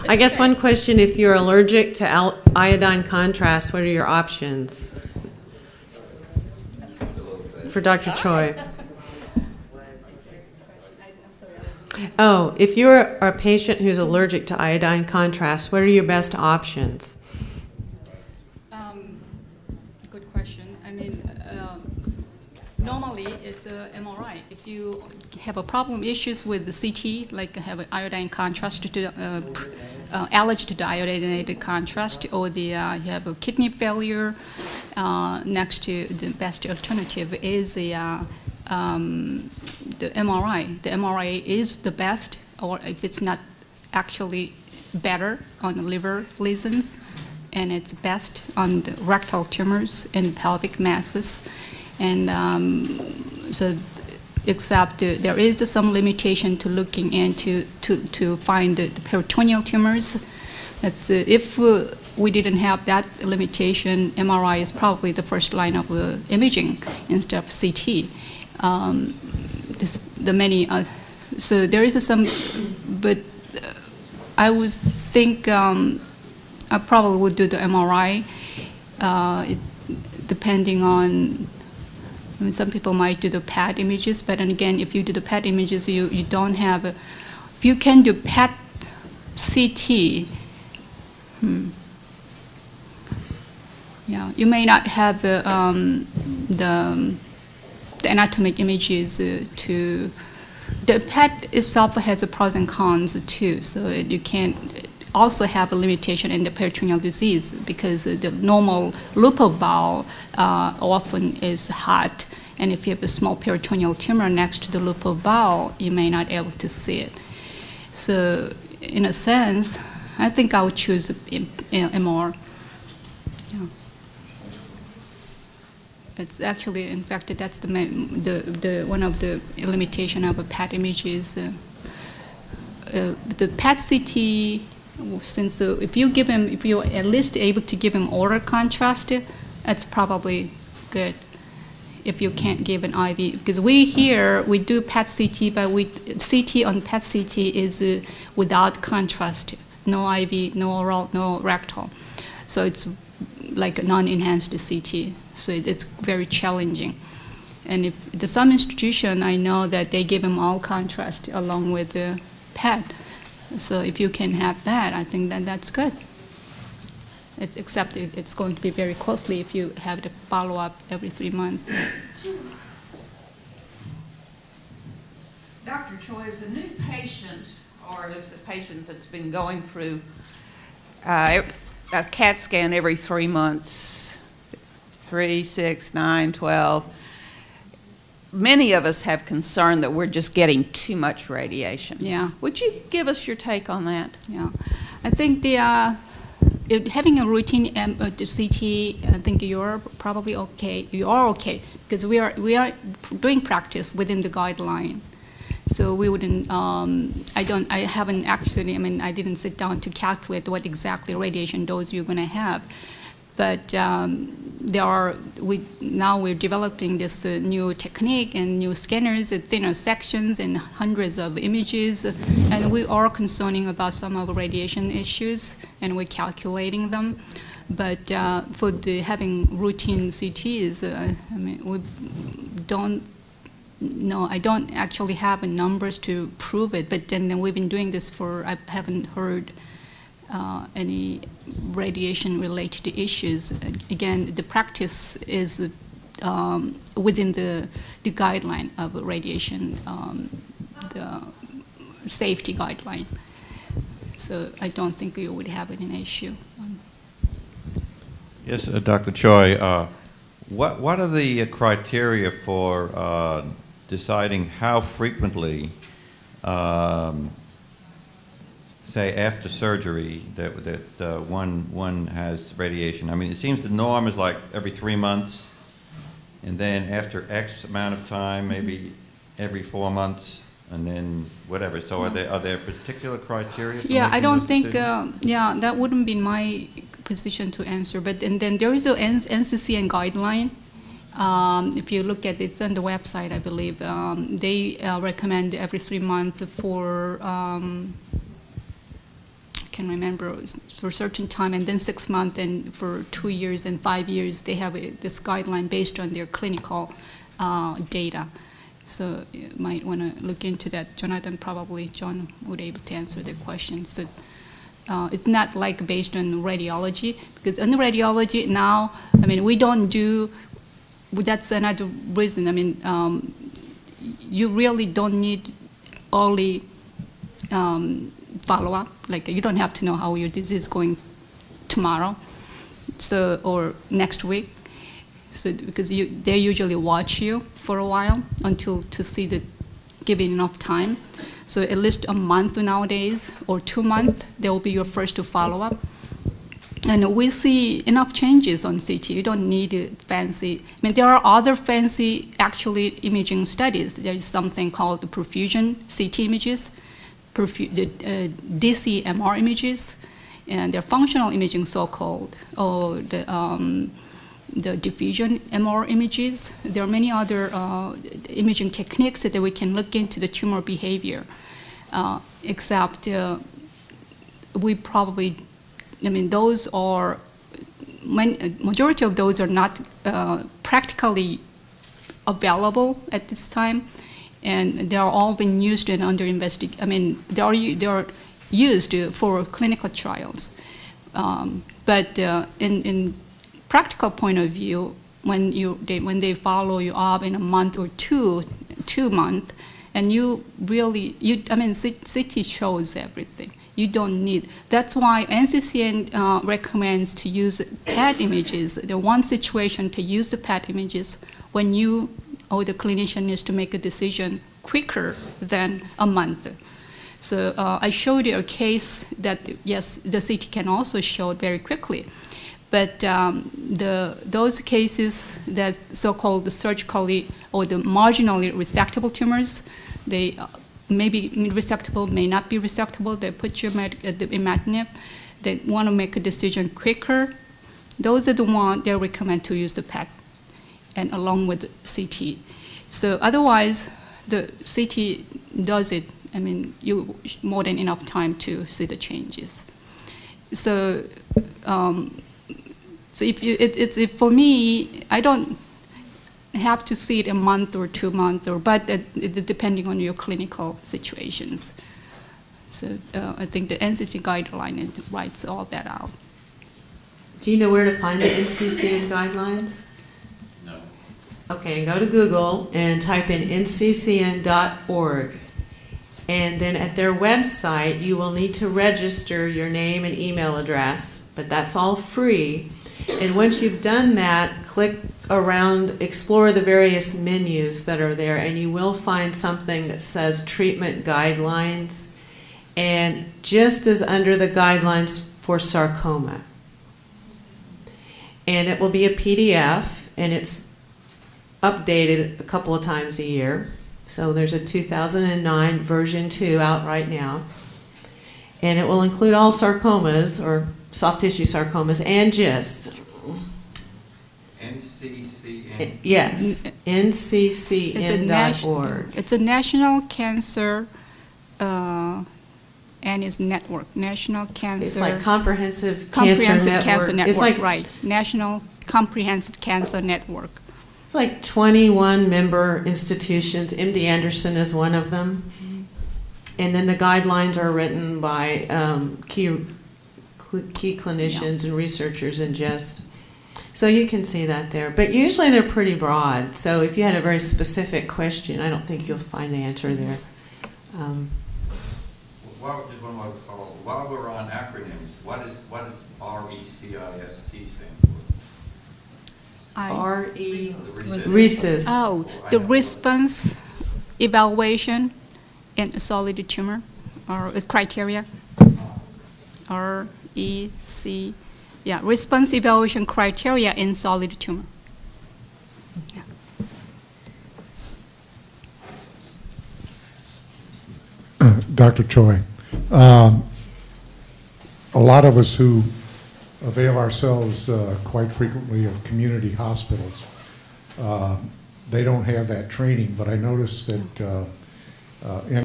I guess one question, if you're allergic to iodine contrast, what are your options? For Dr. Choi. Oh, if you're a patient who's allergic to iodine contrast, what are your best options? Good question. I mean, normally it's a MRI. If you have a problem issues with the CT, like have an iodine contrast to allergy to the iodinated contrast, or the you have a kidney failure, next to the best alternative is the MRI. The MRI is the best, or if it's not actually better on the liver lesions, and it's best on the rectal tumors and pelvic masses. And so, except there is some limitation to looking into to find the peritoneal tumors. That's if we didn't have that limitation, MRI is probably the first line of imaging instead of CT. So there is some, but I would think I probably would do the MRI, depending on. I mean, some people might do the PET images, but then again, if you do the PET images, you don't have. If you can do PET CT, yeah, you may not have the anatomic images to. The PET itself has a pros and cons too, so you can't also have a limitation in the peritoneal disease because the normal loop of bowel often is hot, and if you have a small peritoneal tumor next to the loop of bowel, you may not be able to see it. So, in a sense, I think I would choose MR. Yeah. It's actually, in fact, that's the one of the limitation of a PET image is the PET CT. Since if you're at least able to give him oral contrast, that's probably good. If you can't give an IV, because we do PET CT, but CT on PET CT is without contrast, no IV, no oral, no rectal, so it's like a non-enhanced CT. So it's very challenging. And if some institution, I know that they give them all contrast along with the PET. So if you can have that, I think that's good. Except it's going to be very costly if you have to follow up every 3 months. Dr. Choi, is a new patient, or is a patient that's been going through a CAT scan every 3 months, 3, 6, 9, 12, many of us have concern that we're just getting too much radiation. Yeah. Would you give us your take on that? Yeah. I think having a routine CT, I think you're probably okay. You are okay because we are doing practice within the guideline. So we wouldn't. I haven't actually. I mean, I didn't sit down to calculate what exactly radiation dose you're going to have. But now we're developing this new technique and new scanners, thinner sections and hundreds of images, and we are concerning about some of the radiation issues, and we're calculating them. But for having routine CTs, I mean, we don't. No, I don't actually have numbers to prove it. But then we've been doing this I haven't heard any radiation-related issues. Again, the practice is within the guideline of radiation, the safety guideline. So I don't think you would have an issue. Yes, Dr. Choi, what are the criteria for deciding how frequently say after surgery that one has radiation? I mean, it seems the norm is like every 3 months, and then after X amount of time, maybe every 4 months, and then whatever. So are there particular criteria? Yeah, I don't think. Yeah, that wouldn't be my position to answer. But and then there is a NCCN guideline. If you look at it, it's on the website, I believe. They recommend every 3 months for. can remember, for a certain time, and then 6 months, and for 2 years and 5 years, they have this guideline based on their clinical data. So you might want to look into that. Jonathan, probably John would be able to answer the question. So it's not like based on radiology, because in radiology now, I mean, we don't do, that's another reason. I mean, you really don't need early follow-up. Like, you don't have to know how your disease is going tomorrow, so, or next week. So, because they usually watch you for a while until to see the, give it enough time. So at least a month nowadays, or 2 months, they will be your first to follow up. And we see enough changes on CT. You don't need fancy. I mean, there are other fancy, actually, imaging studies. There is something called the perfusion CT images, the DCMR images, and they're functional imaging, so-called, or the diffusion MR images. There are many other imaging techniques that we can look into the tumor behavior, except we probably, I mean, those are, majority of those are not practically available at this time, and they are all being used and under investigation. I mean, they are used for clinical trials, but in practical point of view, when they follow you up in a month or 2 months, and you really, I mean, CT shows everything. You don't need, that's why NCCN recommends to use PET images. The one situation to use the PET images when you or the clinician needs to make a decision quicker than a month. So I showed you a case that, yes, the CT can also show it very quickly. But those cases that so-called surgically or the marginally resectable tumors, they may be resectable, may not be resectable. They put you at the imatinib. They want to make a decision quicker. Those are the ones they recommend to use the PET, and along with CT. So otherwise, the CT does it. I mean, you more than enough time to see the changes. So. So if for me, I don't have to see it a month or 2 months, but it's depending on your clinical situations. So I think the NCCN guideline writes all that out. Do you know where to find the NCCN guidelines? No. Okay, go to Google and type in nccn.org. And then at their website, you will need to register your name and email address, but that's all free. And once you've done that, click around, explore the various menus that are there, and you will find something that says treatment guidelines, and just as under the guidelines for sarcoma. And it will be a PDF, and it's updated a couple of times a year. So there's a 2009 version 2 out right now. And it will include all sarcomas, or soft tissue sarcomas, and GIST. NCCN? Yes, nccn.org. It's a national cancer, and it's network, National Cancer. It's like Comprehensive Cancer Network. It's like, right, National Comprehensive Cancer Network. It's like 21 member institutions. MD Anderson is one of them. Mm-hmm. And then the guidelines are written by key clinicians and researchers in GIST. So you can see that there. But usually they're pretty broad. So if you had a very specific question, I don't think you'll find the answer there. While we're on acronyms, what does RECIST stand for? RECIST. Oh, the response evaluation in a solid tumor, or criteria. REC, yeah, response evaluation criteria in solid tumor. Yeah. Dr. Choi, a lot of us who avail ourselves quite frequently of community hospitals, they don't have that training, but I noticed that in